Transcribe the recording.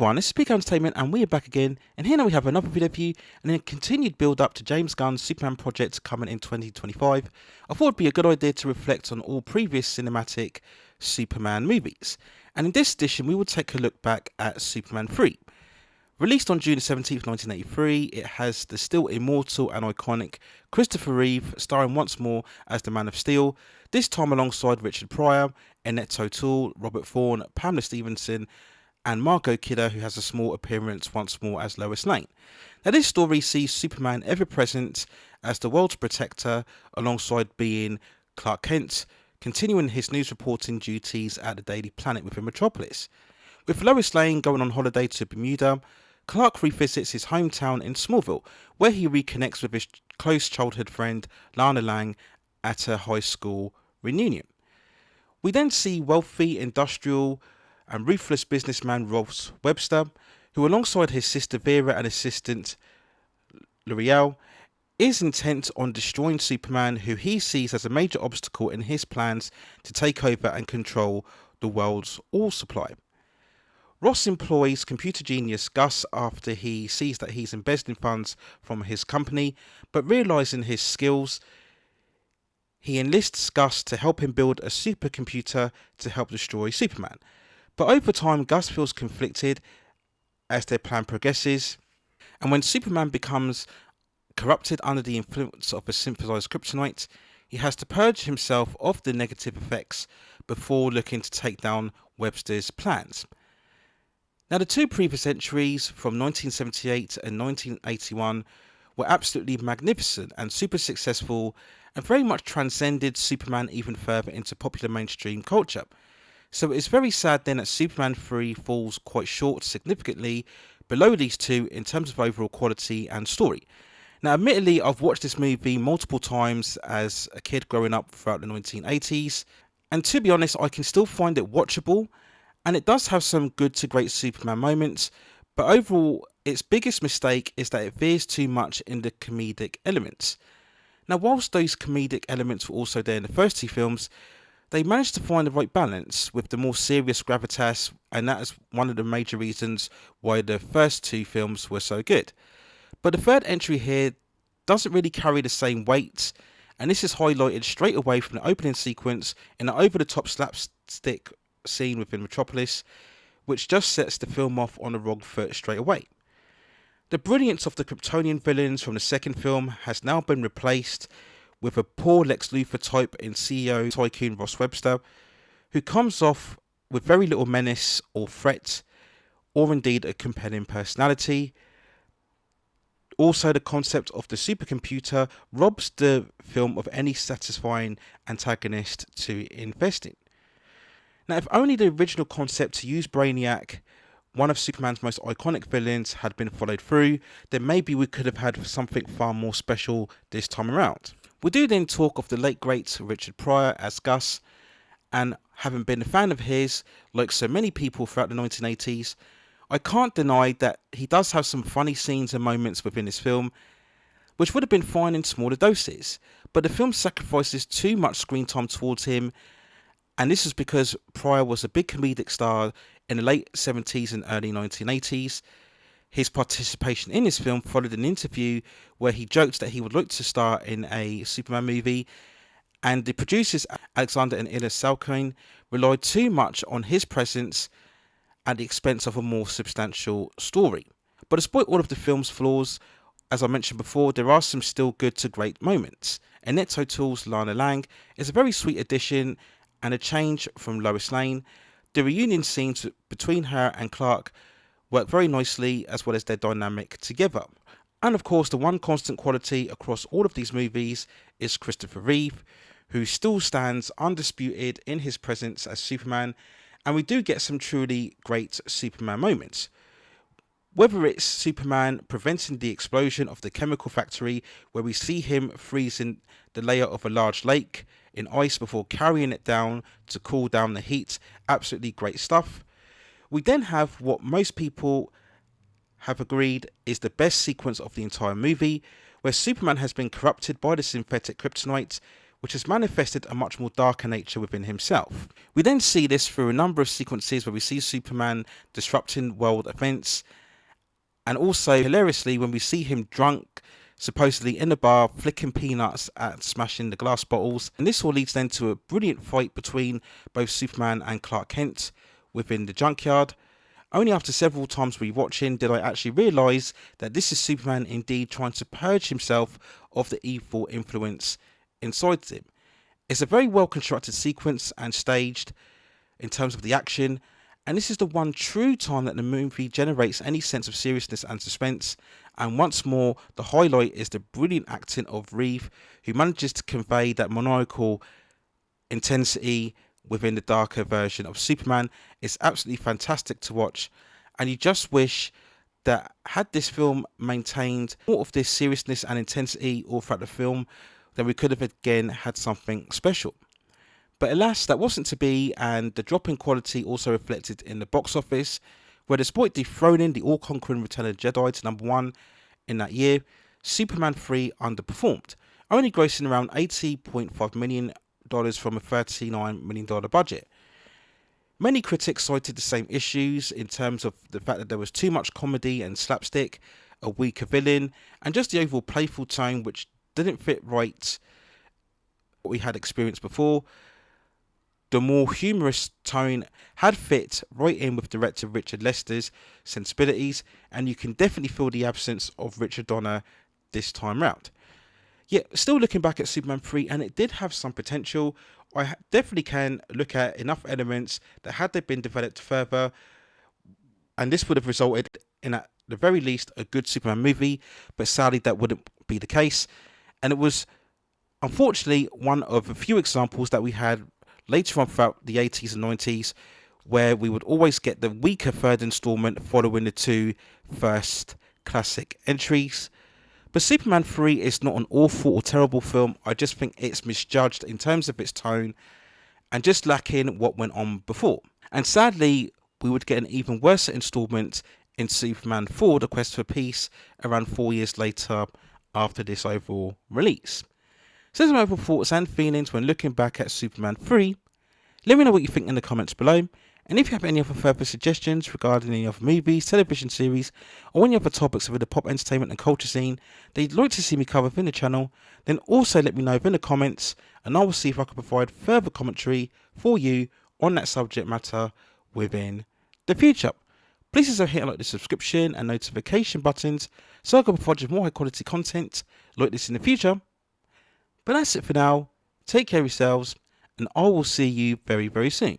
everyone, this is Peak Entertainment and we are back again, and here now we have another video for you and a continued build up to James Gunn's Superman project coming in 2025. I thought it would be a good idea to reflect on all previous cinematic Superman movies, and in this edition we will take a look back at Superman 3. Released on June 17th, 1983, it has the still immortal and iconic Christopher Reeve starring once more as the Man of Steel, this time alongside Richard Pryor, Annette, Robert Vaughn, Pamela Stephenson, and Margot, who has a small appearance once more as Lois Lane. Now, this story sees Superman ever present as the world's protector alongside being Clark Kent, continuing his news reporting duties at the Daily Planet within Metropolis. With Lois Lane going on holiday to Bermuda, Clark revisits his hometown in Smallville, where he reconnects with his close childhood friend Lana Lang at her high school reunion. We then see wealthy, industrial and ruthless businessman Ross Webster, who alongside his sister Vera and assistant L'Oreal, is intent on destroying Superman, who he sees as a major obstacle in his plans to take over and control the world's oil supply. Ross employs computer genius Gus after he sees that he's embezzling funds from his company, but realizing his skills, he enlists Gus to help him build a supercomputer to help destroy Superman. But over time, Gus feels conflicted as their plan progresses, and when Superman becomes corrupted under the influence of a synthesized kryptonite, he has to purge himself of the negative effects before looking to take down Webster's plans. Now, the two previous entries from 1978 and 1981 were absolutely magnificent and super successful and very much transcended Superman even further into popular mainstream culture. So it's very sad then that Superman 3 falls quite short significantly below these two in terms of overall quality and story. Now, admittedly, I've watched this movie multiple times as a kid growing up throughout the 1980s, and to be honest, I can still find it watchable, and it does have some good to great Superman moments, but overall, its biggest mistake is that it veers too much in the comedic elements. Now, whilst those comedic elements were also there in the first two films, they managed to find the right balance with the more serious gravitas, and that is one of the major reasons why the first two films were so good. But the third entry here doesn't really carry the same weight, and this is highlighted straight away from the opening sequence in an over-the-top slapstick scene within Metropolis, which just sets the film off on the wrong foot straight away. The brilliance of the Kryptonian villains from the second film has now been replaced with a poor Lex Luthor type in CEO tycoon Ross Webster, who comes off with very little menace or threat, or indeed a compelling personality. Also, the concept of the supercomputer robs the film of any satisfying antagonist to invest in. Now, if only the original concept to use Brainiac, one of Superman's most iconic villains, had been followed through, then maybe we could have had something far more special this time around. We do then talk of the late great Richard Pryor as Gus, and having been a fan of his, like so many people throughout the 1980s, I can't deny that he does have some funny scenes and moments within this film, which would have been fine in smaller doses, but the film sacrifices too much screen time towards him, and this is because Pryor was a big comedic star in the late 70s and early 1980s. His participation in this film followed an interview where he joked that he would like to star in a Superman movie, and the producers Alexander and Ila Salkind relied too much on his presence at the expense of a more substantial story. But despite all of the film's flaws, as I mentioned before, there are some still good to great moments. Annette O'Toole's Lana Lang is a very sweet addition and a change from Lois Lane. The reunion scenes between her and Clark work very nicely, as well as their dynamic together. And of course, the one constant quality across all of these movies is Christopher Reeve, who still stands undisputed in his presence as Superman, and we do get some truly great Superman moments. Whether it's Superman preventing the explosion of the chemical factory, where we see him freezing the layer of a large lake in ice before carrying it down to cool down the heat, absolutely great stuff. We then have what most people have agreed is the best sequence of the entire movie, where Superman has been corrupted by the synthetic kryptonite which has manifested a much more darker nature within himself. We then see this through a number of sequences where we see Superman disrupting world events, and also hilariously when we see him drunk, supposedly in the bar, flicking peanuts and smashing the glass bottles. And this all leads then to a brilliant fight between both Superman and Clark Kent within the junkyard. Only after several times rewatching did I actually realise that this is Superman indeed trying to purge himself of the evil influence inside him. It's a very well constructed sequence and staged in terms of the action, and this is the one true time that the movie generates any sense of seriousness and suspense. And once more, the highlight is the brilliant acting of Reeve, who manages to convey that maniacal intensity within the darker version of Superman. It's absolutely fantastic to watch, and you just wish that had this film maintained more of this seriousness and intensity all throughout the film, then we could have again had something special. But alas, that wasn't to be, and the drop in quality also reflected in the box office, where despite dethroning the all-conquering Return of the Jedi to #1 in that year, Superman 3 underperformed, only grossing around $80.5 million from a $39 million budget. Many critics cited the same issues in terms of the fact that there was too much comedy and slapstick, a weaker villain, and just the overall playful tone which didn't fit right what we had experienced before. The more humorous tone had fit right in with director Richard Lester's sensibilities, and you can definitely feel the absence of Richard Donner this time round. Yet, still looking back at Superman 3, and it did have some potential, I definitely can look at enough elements that had they been developed further, and this would have resulted in, at the very least, a good Superman movie, but sadly that wouldn't be the case. And it was, unfortunately, one of a few examples that we had later on throughout the 80s and 90s, where we would always get the weaker third installment following the two first classic entries. But Superman 3 is not an awful or terrible film. I just think it's misjudged in terms of its tone and just lacking what went on before. And sadly, we would get an even worse installment in Superman 4, The Quest for Peace, around 4 years later after this overall release. So some overall thoughts and feelings when looking back at Superman 3. Let me know what you think in the comments below. And if you have any other further suggestions regarding any other movies, television series, or any other topics within the pop entertainment and culture scene that you'd like to see me cover within the channel, then also let me know within the comments, and I will see if I can provide further commentary for you on that subject matter within the future. Please also hit like the subscription and notification buttons so I can provide you more high quality content like this in the future. But that's it for now. Take care of yourselves, and I will see you very, very soon.